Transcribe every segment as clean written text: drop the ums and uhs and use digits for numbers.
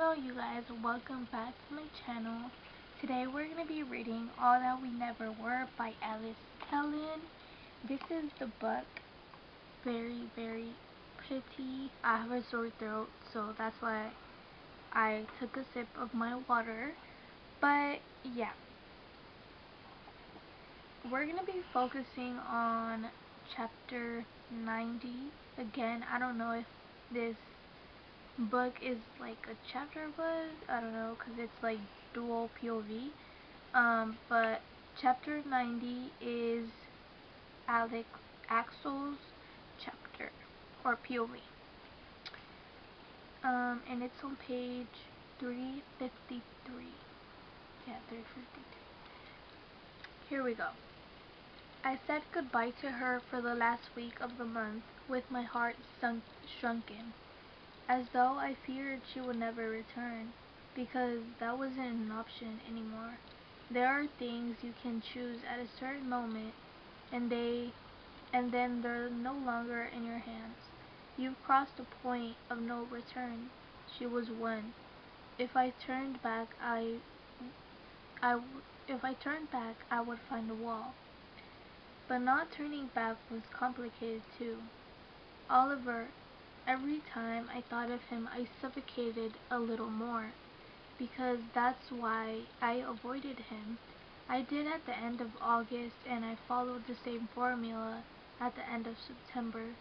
Hello you guys, welcome back to my channel. Today we're going to be reading All That We Never Were by Alice Kellen. This is the book. Very, very pretty. I have a sore throat, so that's why I took a sip of my water. But yeah, we're going to be focusing on chapter 90. Again, I don't know if this book is like a chapter book, I don't know, because it's like dual POV, but chapter 90 is Axel's chapter, or POV, and it's on page 353, yeah, 353, here we go. I said goodbye to her for the last week of the month, with my heart shrunken, as though I feared she would never return, because that wasn't an option anymore. There are things you can choose at a certain moment, and then they're no longer in your hands. You've crossed a point of no return. She was one. If I turned back, I would find a wall. But not turning back was complicated too. Oliver. Every time I thought of him, I suffocated a little more, because that's why I avoided him. I did at the end of August, and I followed the same formula at the end of September.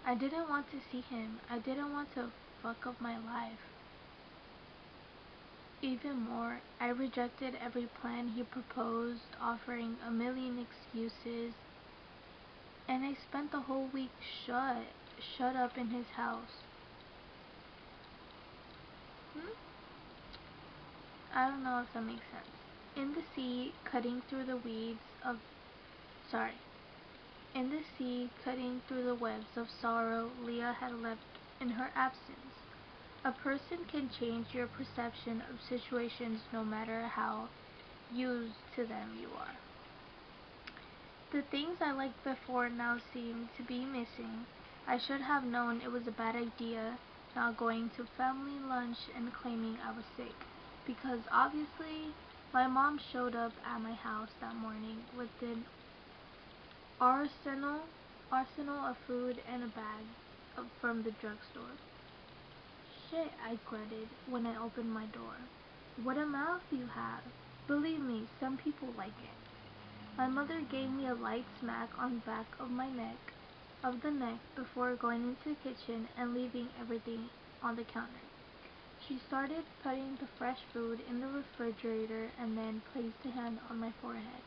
I didn't want to see him. I didn't want to fuck up my life. Even more, I rejected every plan he proposed, offering a million excuses, and I spent the whole week shut up in his house. I don't know if that makes sense. In the sea, cutting through the webs of sorrow Leah had left in her absence. A person can change your perception of situations no matter how used to them you are. The things I liked before now seemed to be missing. I should have known it was a bad idea not going to family lunch and claiming I was sick, because obviously my mom showed up at my house that morning with an arsenal of food and a bag from the drugstore. Shit, I grunted when I opened my door. What a mouth you have. Believe me, some people like it. My mother gave me a light smack on the back of the neck before going into the kitchen and leaving everything on the counter. She started putting the fresh food in the refrigerator and then placed a hand on my forehead.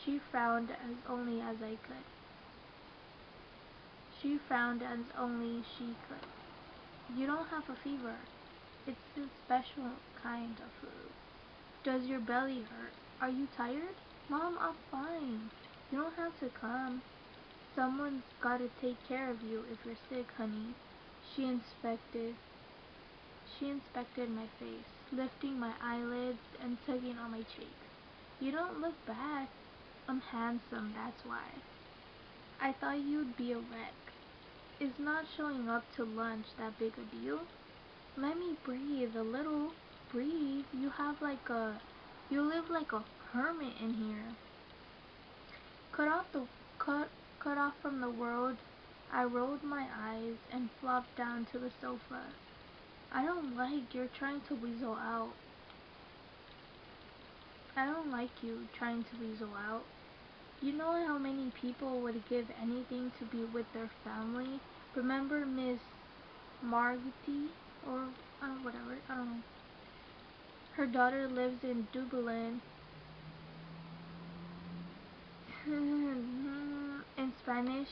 She frowned as only she could. You don't have a fever. It's a special kind of flu. Does your belly hurt? Are you tired? Mom, I'm fine. You don't have to come. Someone's gotta take care of you if you're sick, honey. She inspected my face, lifting my eyelids and tugging on my cheeks. You don't look bad. I'm handsome, that's why. I thought you'd be a wreck. Is not showing up to lunch that big a deal? Let me breathe a little. Breathe. You live like a hermit in here. Cut off from the world, I rolled my eyes and flopped down to the sofa. I don't like you're trying to weasel out. I don't like you trying to weasel out. You know how many people would give anything to be with their family? Remember Miss Margotty? Or whatever, I don't know. Her daughter lives in Dublin. In Spanish,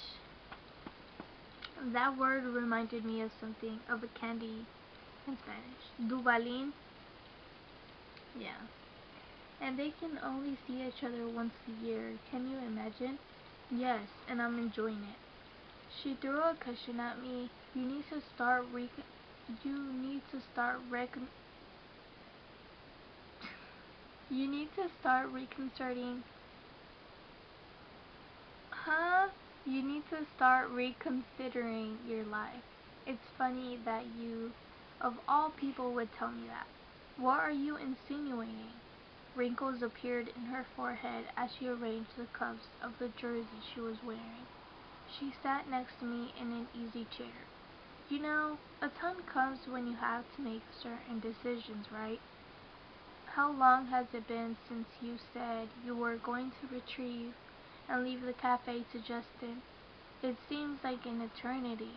that word reminded me of something, of a candy in Spanish. Dubalin. Yeah. And they can only see each other once a year. Can you imagine? Yes, and I'm enjoying it. She threw a cushion at me. You need to start reconsidering. Huh? You need to start reconsidering your life. It's funny that you Of all people would tell me that. What are you insinuating? Wrinkles appeared in her forehead as she arranged the cuffs of the jersey she was wearing. She sat next to me in an easy chair. You know, a time comes when you have to make certain decisions, right? How long has it been since you said you were going to retrieve and leave the cafe to Justin? It seems like an eternity.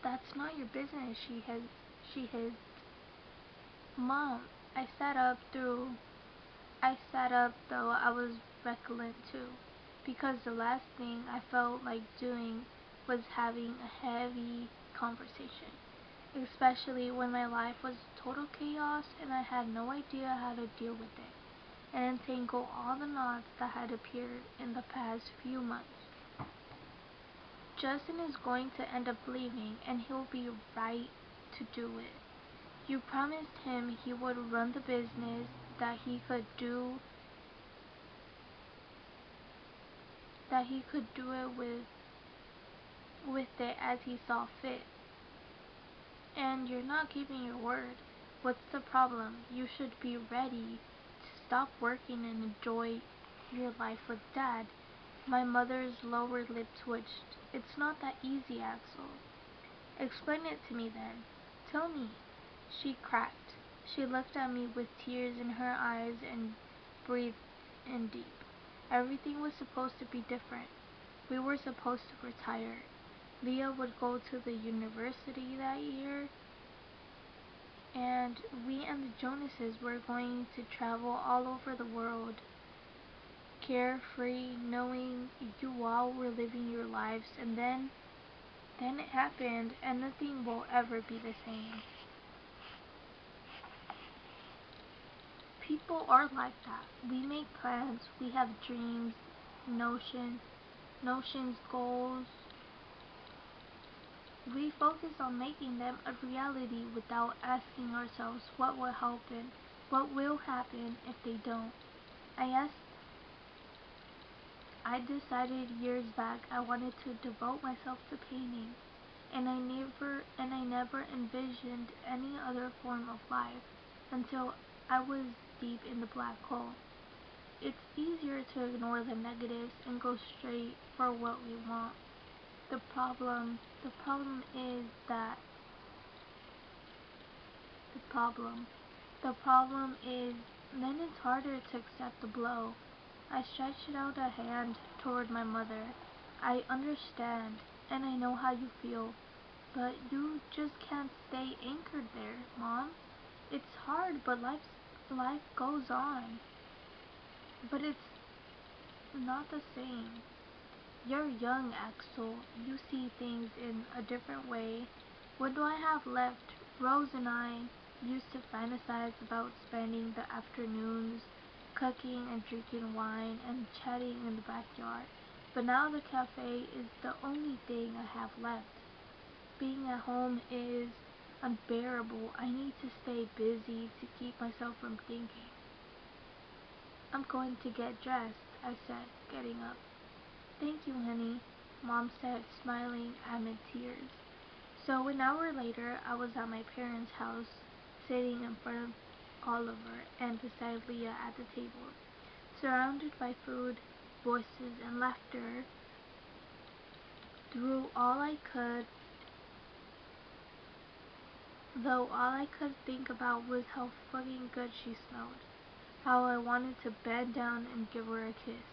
That's not your business, she hissed. Mom, I sat up though I was reckless too, because the last thing I felt like doing was having a heavy conversation, especially when my life was total chaos and I had no idea how to deal with it and untangle all the knots that had appeared in the past few months. Justin is going to end up leaving and he'll be right to do it. You promised him he would run the business, that he could do it with it as he saw fit. And you're not keeping your word. What's the problem? You should be ready to stop working and enjoy your life with Dad. My mother's lower lip twitched. It's not that easy, Axel. Explain it to me then. Tell me. She cracked. She looked at me with tears in her eyes and breathed in deep. Everything was supposed to be different. We were supposed to retire. Leah would go to the university that year, and we and the Jonases were going to travel all over the world, carefree, knowing you all were living your lives, and then it happened, and nothing will ever be the same. People are like that. We make plans, we have dreams, notions, goals. We focus on making them a reality without asking ourselves what will happen if they don't. I decided years back I wanted to devote myself to painting, and I never envisioned any other form of life until I was deep in the black hole. It's easier to ignore the negatives and go straight for what we want. The problem is that the problem is then it's harder to accept the blow. I stretched out a hand toward my mother. I understand, and I know how you feel, but you just can't stay anchored there, Mom. It's hard, but life goes on. But it's not the same. You're young, Axel. You see things in a different way. What do I have left? Rose and I used to fantasize about spending the afternoons cooking and drinking wine and chatting in the backyard. But now the cafe is the only thing I have left. Being at home is unbearable. I need to stay busy to keep myself from thinking. I'm going to get dressed, I said, getting up. Thank you, honey, Mom said, smiling amid tears. So an hour later, I was at my parents' house, sitting in front of Oliver and beside Leah at the table, surrounded by food, voices, and laughter. Though all I could think about was how fucking good she smelled. How I wanted to bend down and give her a kiss,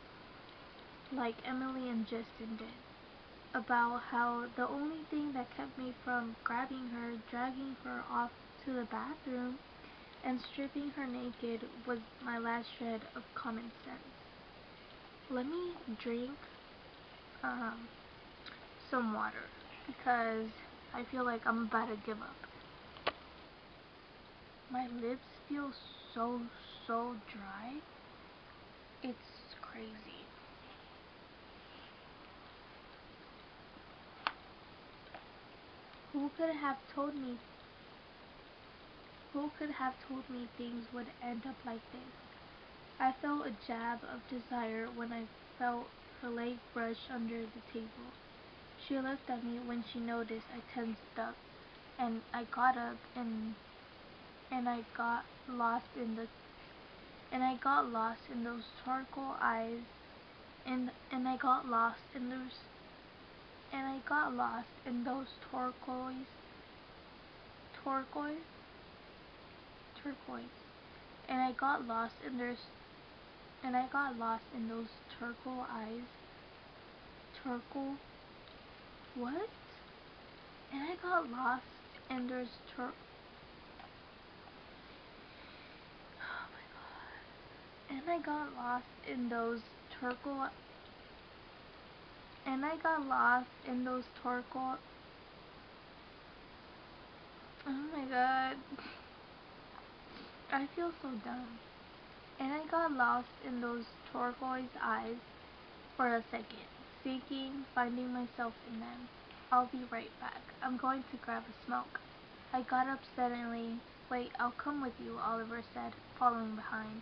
like Emily and Justin did. About how the only thing that kept me from grabbing her, dragging her off to the bathroom, and stripping her naked was my last shred of common sense. Let me drink some water, because I feel like I'm about to give up. My lips feel so dry. It's crazy. Who could have told me things would end up like this? I felt a jab of desire when I felt her leg brush under the table. She looked at me when she noticed I tensed up. and I got up and I got lost in the and I got lost in those charcoal eyes and I got lost in those turquoise turquoise and I got lost in those turquoise eyes. Turquoise what? And I got lost in those oh my god. And I got lost in those turquoise oh my god. I feel so dumb. And I got lost in those turquoise eyes for a second, finding myself in them. I'll be right back. I'm going to grab a smoke. I got up suddenly. Wait, I'll come with you, Oliver said, following behind.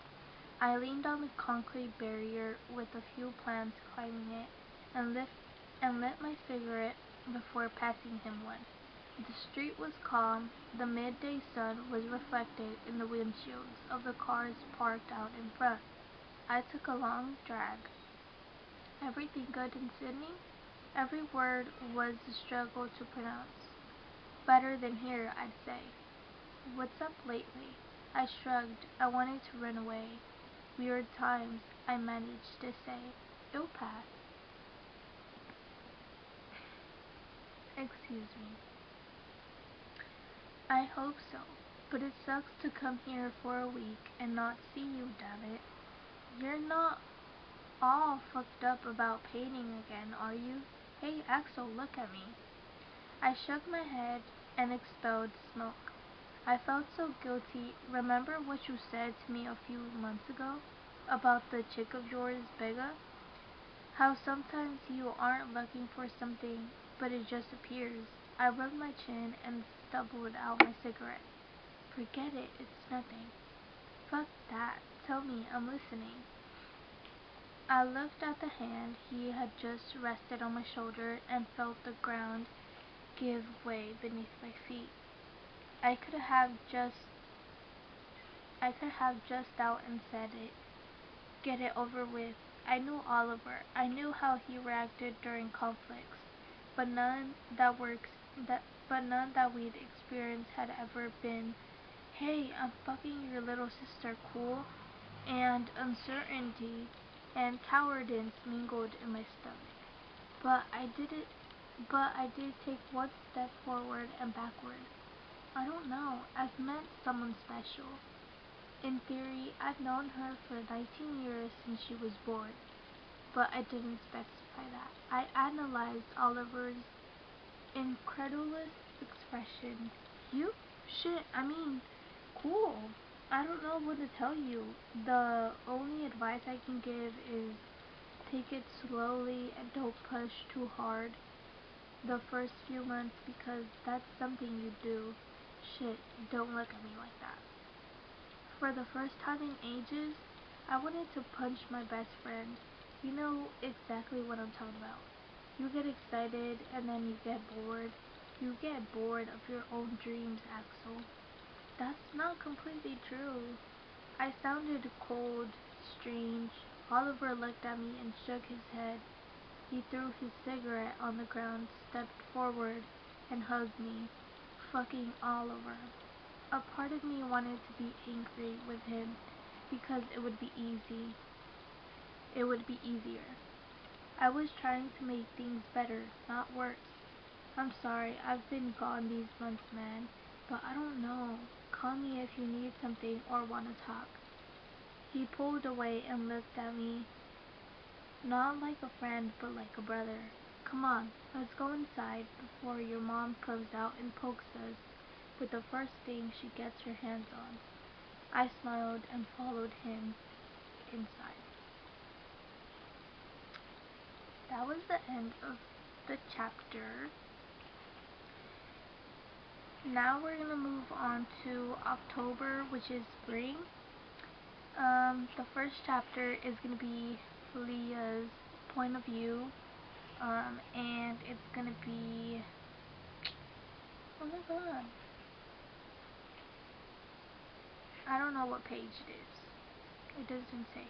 I leaned on the concrete barrier with a few plants climbing it and lit my cigarette before passing him one. The street was calm. The midday sun was reflected in the windshields of the cars parked out in front. I took a long drag. Everything good in Sydney? Every word was a struggle to pronounce. Better than here, I'd say. What's up lately? I shrugged. I wanted to run away. Weird times, I managed to say. It'll pass. Excuse me. I hope so, but it sucks to come here for a week and not see you, damn it. You're not all fucked up about painting again, are you? Hey, Axel, look at me. I shook my head and expelled smoke. I felt so guilty. Remember what you said to me a few months ago about the chick of yours, Becca? How sometimes you aren't looking for something, but it just appears. I rubbed my chin and stubbled out my cigarette. Forget it, it's nothing. Fuck that. Tell me, I'm listening. I looked at the hand he had just rested on my shoulder and felt the ground give way beneath my feet. I could have just out and said it. Get it over with. I knew Oliver. I knew how he reacted during conflicts, but none that we'd experienced had ever been, hey, I'm fucking your little sister, cool? And uncertainty and cowardice mingled in my stomach. But I did take one step forward and backward. I don't know. I've met someone special. In theory, I've known her for 19 years since she was born, but I didn't specify that. I analyzed Oliver's incredulous expression. You? Shit, I mean, cool. I don't know what to tell you. The only advice I can give is take it slowly and don't push too hard the first few months because that's something you do. Shit, don't look at me like that. For the first time in ages, I wanted to punch my best friend. You know exactly what I'm talking about. You get excited and then you get bored. You get bored of your own dreams, Axel. That's not completely true. I sounded cold, strange. Oliver looked at me and shook his head. He threw his cigarette on the ground, stepped forward, and hugged me. Fucking Oliver. A part of me wanted to be angry with him because it would be easy. It would be easier. I was trying to make things better, not worse. I'm sorry, I've been gone these months, man, but I don't know. Call me if you need something or want to talk. He pulled away and looked at me, not like a friend, but like a brother. Come on, let's go inside before your mom comes out and pokes us with the first thing she gets her hands on. I smiled and followed him inside. That was the end of the chapter. Now we're going to move on to October, which is spring. The first chapter is going to be Leah's point of view, and it's going to be Oh my god. I don't know what page it is. It doesn't say.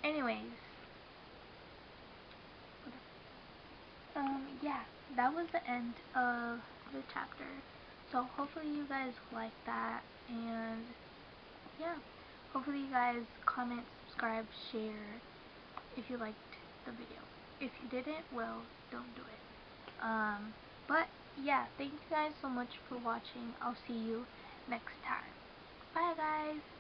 Anyways. Yeah, that was the end of the chapter. So hopefully you guys liked that, and yeah, hopefully you guys comment, subscribe, share if you liked the video. If you didn't, well, don't do it. But yeah, thank you guys so much for watching. I'll see you next time. Bye guys.